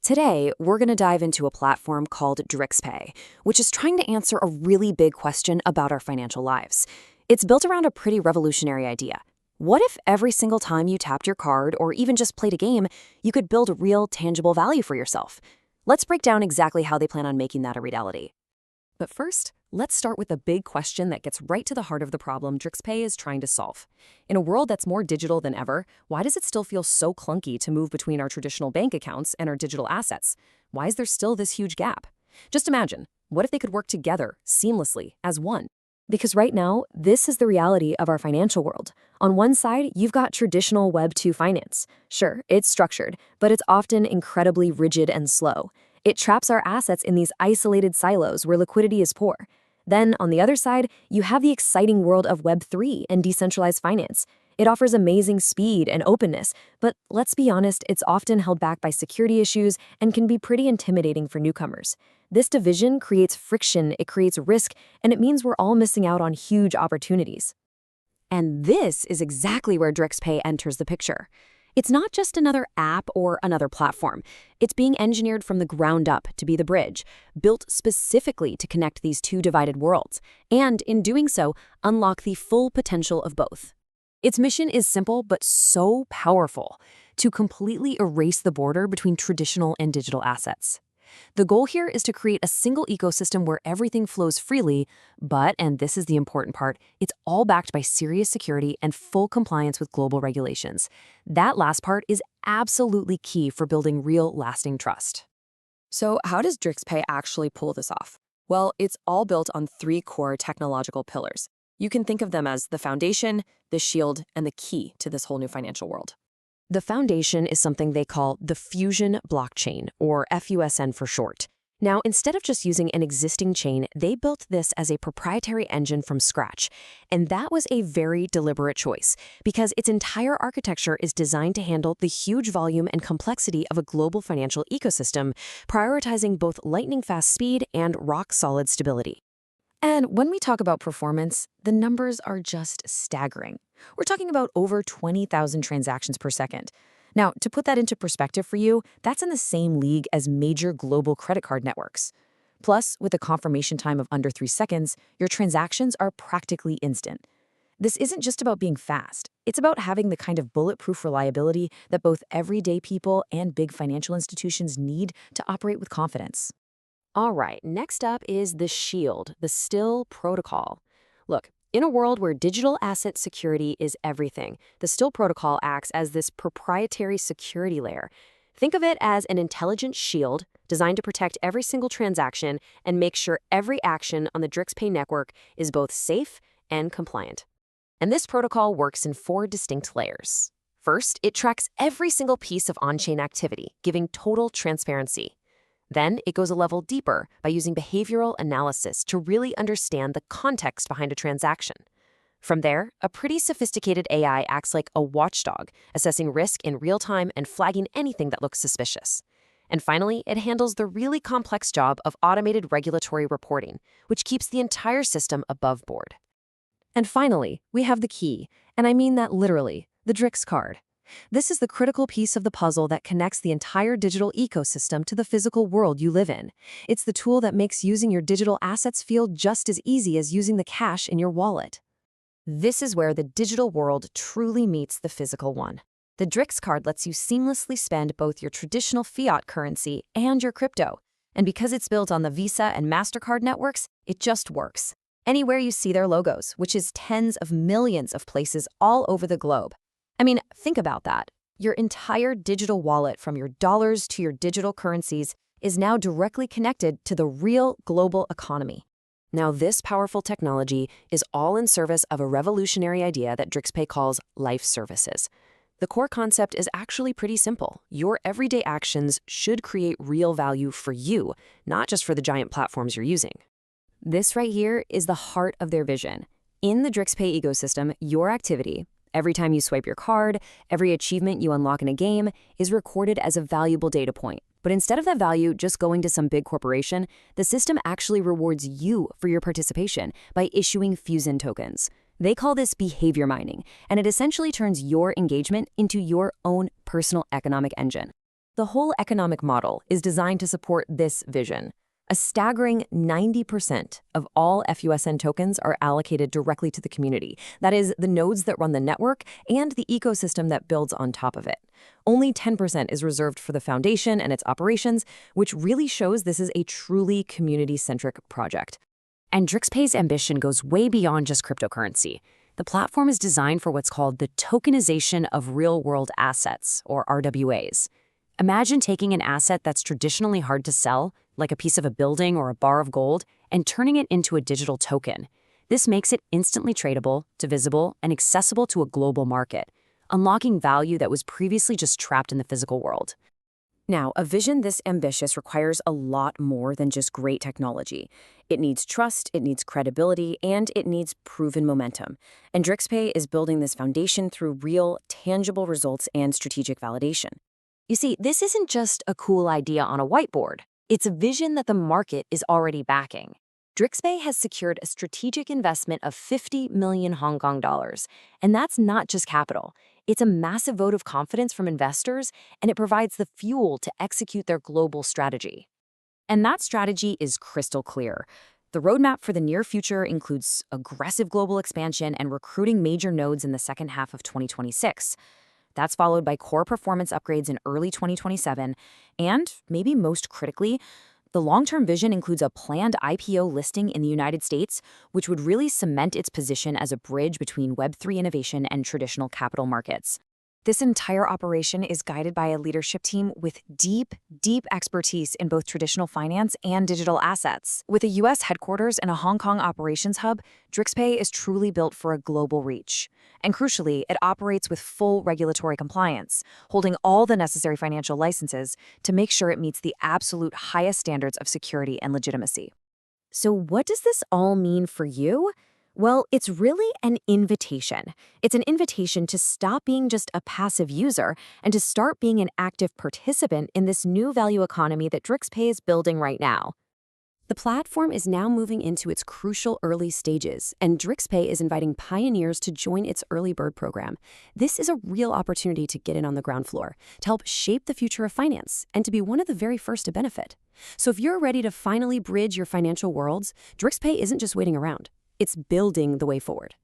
Today, we're going to dive into a platform called DrixPay, which is trying to answer a really big question about our financial lives. It's built around a pretty revolutionary idea. What if every single time you tapped your card or even just played a game, you could build real, tangible value for yourself? Let's break down exactly how they plan on making that a reality. But first, let's start with a big question that gets right to the heart of the problem DrixPay is trying to solve. In a world that's more digital than ever, why does it still feel so clunky to move between our traditional bank accounts and our digital assets? Why is there still this huge gap? Just imagine, what if they could work together, seamlessly, as one? Because right now, this is the reality of our financial world. On one side, you've got traditional Web2 finance. Sure, it's structured, but it's often incredibly rigid and slow. It traps our assets in these isolated silos where liquidity is poor. Then, on the other side, you have the exciting world of Web3 and decentralized finance. It offers amazing speed and openness, but let's be honest, it's often held back by security issues and can be pretty intimidating for newcomers. This division creates friction, it creates risk, and it means we're all missing out on huge opportunities. And this is exactly where DrixPay enters the picture. It's not just another app or another platform. It's being engineered from the ground up to be the bridge, built specifically to connect these two divided worlds, and in doing so, unlock the full potential of both. Its mission is simple but so powerful: to completely erase the border between traditional and digital assets. The goal here is to create a single ecosystem where everything flows freely, but, and this is the important part, it's all backed by serious security and full compliance with global regulations. That last part is absolutely key for building real, lasting trust. So how does DrixPay actually pull this off? Well, it's all built on three core technological pillars. You can think of them as the foundation, the shield, and the key to this whole new financial world. The foundation is something they call the Fusion blockchain, or FUSN for short. Now, instead of just using an existing chain, they built this as a proprietary engine from scratch. And that was a very deliberate choice, because its entire architecture is designed to handle the huge volume and complexity of a global financial ecosystem, prioritizing both lightning-fast speed and rock-solid stability. And when we talk about performance, the numbers are just staggering. We're talking about over 20,000 transactions per second. Now, to put that into perspective for you, that's in the same league as major global credit card networks. Plus, with a confirmation time of under 3 seconds, your transactions are practically instant. This isn't just about being fast. It's about having the kind of bulletproof reliability that both everyday people and big financial institutions need to operate with confidence. All right, next up is the shield, the STIL protocol. Look, in a world where digital asset security is everything, the STIL protocol acts as this proprietary security layer. Think of it as an intelligent shield designed to protect every single transaction and make sure every action on the DrixPay network is both safe and compliant. And this protocol works in 4 distinct layers. First, it tracks every single piece of on-chain activity, giving total transparency. Then it goes a level deeper by using behavioral analysis to really understand the context behind a transaction. From there, a pretty sophisticated AI acts like a watchdog, assessing risk in real time and flagging anything that looks suspicious. And finally, it handles the really complex job of automated regulatory reporting, which keeps the entire system above board. And finally, we have the key, and I mean that literally, the Drix card. This is the critical piece of the puzzle that connects the entire digital ecosystem to the physical world you live in. It's the tool that makes using your digital assets feel just as easy as using the cash in your wallet. This is where the digital world truly meets the physical one. The Drix card lets you seamlessly spend both your traditional fiat currency and your crypto. And because it's built on the Visa and MasterCard networks, it just works. Anywhere you see their logos, which is tens of millions of places all over the globe. I mean, think about that. Your entire digital wallet, from your dollars to your digital currencies, is now directly connected to the real global economy. Now, this powerful technology is all in service of a revolutionary idea that DrixPay calls life services. The core concept is actually pretty simple. Your everyday actions should create real value for you, not just for the giant platforms you're using. This right here is the heart of their vision. In the DrixPay ecosystem, your activity, every time you swipe your card, every achievement you unlock in a game, is recorded as a valuable data point. But instead of that value just going to some big corporation, the system actually rewards you for your participation by issuing Fusion tokens. They call this behavior mining, and it essentially turns your engagement into your own personal economic engine. the whole economic model is designed to support this vision. A staggering 90% of all FUSN tokens are allocated directly to the community. That is, the nodes that run the network and the ecosystem that builds on top of it. Only 10% is reserved for the foundation and its operations, which really shows this is a truly community-centric project. And DrixPay's ambition goes way beyond just cryptocurrency. The platform is designed for what's called the tokenization of real-world assets, or RWAs. Imagine taking an asset that's traditionally hard to sell, like a piece of a building or a bar of gold, and turning it into a digital token. This makes it instantly tradable, divisible, and accessible to a global market, unlocking value that was previously just trapped in the physical world. Now, a vision this ambitious requires a lot more than just great technology. It needs trust, it needs credibility, and it needs proven momentum. And DrixPay is building this foundation through real, tangible results and strategic validation. You see, this isn't just a cool idea on a whiteboard. It's a vision that the market is already backing. DrixPay has secured a strategic investment of 50 million Hong Kong dollars. And that's not just capital. It's a massive vote of confidence from investors, and it provides the fuel to execute their global strategy. And that strategy is crystal clear. The roadmap for the near future includes aggressive global expansion and recruiting major nodes in the second half of 2026. That's followed by core performance upgrades in early 2027, and, maybe most critically, the long-term vision includes a planned IPO listing in the United States, which would really cement its position as a bridge between Web3 innovation and traditional capital markets. This entire operation is guided by a leadership team with deep expertise in both traditional finance and digital assets. With a U.S. headquarters and a Hong Kong operations hub, DrixPay is truly built for a global reach. And crucially, it operates with full regulatory compliance, holding all the necessary financial licenses to make sure it meets the absolute highest standards of security and legitimacy. So what does this all mean for you? Well, it's really an invitation. It's an invitation to stop being just a passive user and to start being an active participant in this new value economy that DrixPay is building right now. The platform is now moving into its crucial early stages, and DrixPay is inviting pioneers to join its early bird program. This is a real opportunity to get in on the ground floor, to help shape the future of finance, and to be one of the very first to benefit. So if you're ready to finally bridge your financial worlds, DrixPay isn't just waiting around. It's building the way forward.